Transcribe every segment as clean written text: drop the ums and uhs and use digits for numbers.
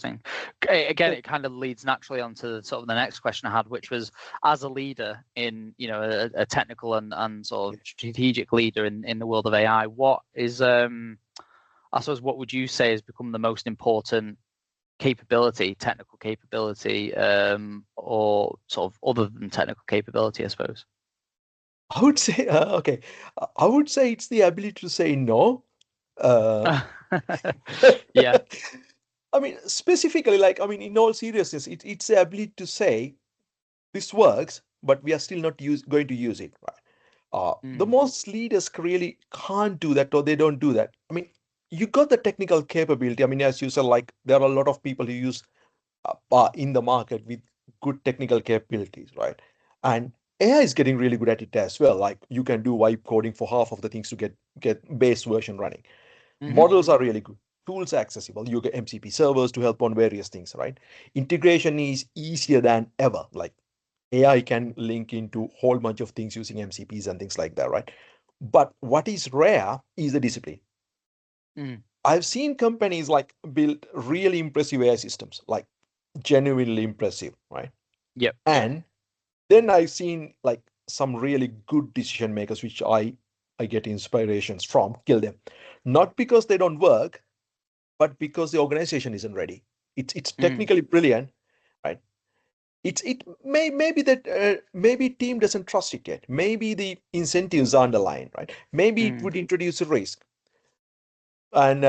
interesting. Again, it kind of leads naturally onto sort of the next question I had, which was, as a leader in, a technical and sort of strategic leader in the world of AI, what is, I suppose, what would you say has become the most important technical capability, or sort of other than technical capability, I suppose? I would say, okay, I would say it's the ability to say no. Yeah. I mean, specifically, like, I mean, in all seriousness, it's the ability to say this works, but we are still not going to use it, right? The most leaders really can't do that, or they don't do that. I mean, you got the technical capability. I mean, as you said, like, there are a lot of people who use in the market with good technical capabilities, right? And AI is getting really good at it as well. Like, you can do wipe coding for half of the things to get base version running. Models are really good. Tools are accessible. You get MCP servers to help on various things, right? Integration is easier than ever. Like, AI can link into a whole bunch of things using MCPs and things like that, right? But what is rare is the discipline. I've seen companies like build really impressive AI systems, like genuinely impressive, right? Yep. And then I've seen like some really good decision makers, which I get inspirations from, kill them. Not because they don't work, but because the organization isn't ready. It's technically brilliant, right? Maybe that maybe team doesn't trust it yet. Maybe the incentives are underlined, right? Maybe it would introduce a risk, and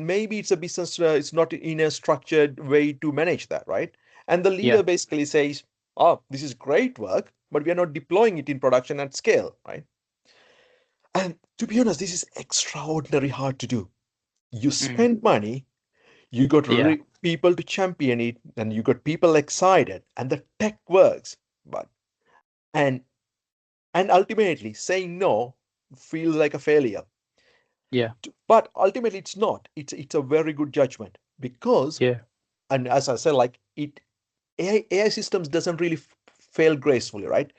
maybe it's a business. It's not in a structured way to manage that, right? And the Yeah. leader basically says, "Oh, this is great work, but we are not deploying it in production at scale, right?" And to be honest, this is extraordinarily hard to do. You spend money, you got Yeah. people to champion it, and you got people excited, and the tech works, but and and ultimately saying no feels like a failure. Yeah. But ultimately, it's not. It's a very good judgment because, Yeah. and as I said, like it AI systems doesn't really fail gracefully, right?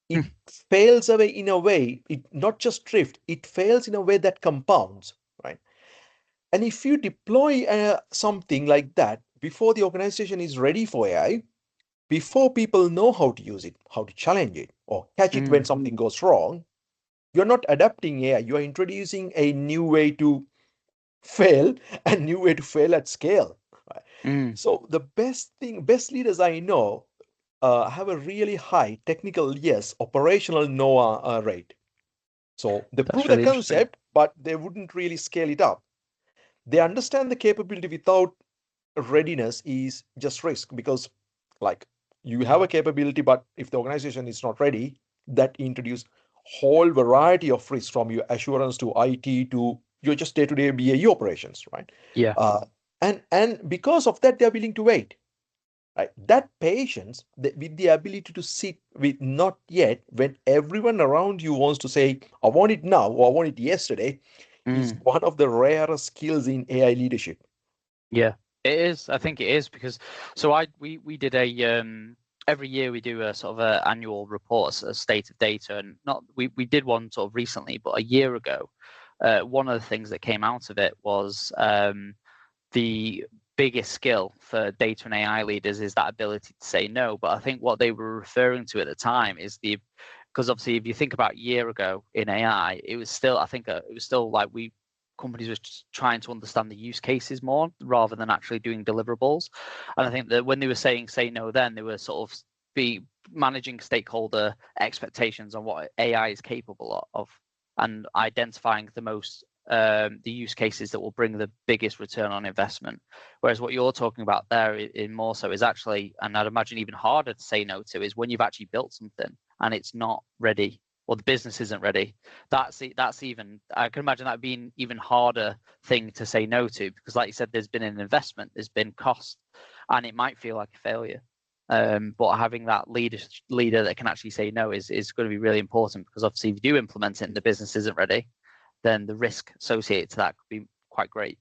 It fails away in a way. It not just drift. It fails in a way that compounds, right? And if you deploy something like that before the organization is ready for AI, before people know how to use it, how to challenge it, or catch it when something goes wrong, you're not adapting AI. You are introducing a new way to fail and new way to fail at scale. Right? So the best leaders I know have a really high technical yes, operational no rate. So they That's prove the really interesting. concept, but they wouldn't really scale it up. They understand the capability without readiness is just risk because, like, you have a capability, but if the organization is not ready, that introduce whole variety of risks from your assurance to IT to your just day-to-day BAU operations, right? Yeah. Uh, and because of that, they're willing to wait. Right? That patience, with the ability to sit with not yet, when everyone around you wants to say, "I want it now" or "I want it yesterday," is one of the rarest skills in AI leadership. Yeah, it is. I think it is because we did a every year we do a sort of a annual report, a state of data, and not we did one sort of recently, but a year ago, one of the things that came out of it was the biggest skill for data and AI leaders is that ability to say no. But I think what they were referring to at the time is because obviously if you think about a year ago in AI, it was still, I think it was still like companies were just trying to understand the use cases more rather than actually doing deliverables. And I think that when they were saying say no, then they were sort of be managing stakeholder expectations on what AI is capable of and identifying the use cases that will bring the biggest return on investment. Whereas what you're talking about there in more so is actually, and I'd imagine even harder to say no to, is when you've actually built something and it's not ready or the business isn't ready. That's even, I can imagine that being even harder thing to say no to, because like you said, there's been an investment, there's been cost, and it might feel like a failure. But having that leader that can actually say no is going to be really important, because obviously if you do implement it and the business isn't ready, then the risk associated to that could be quite great.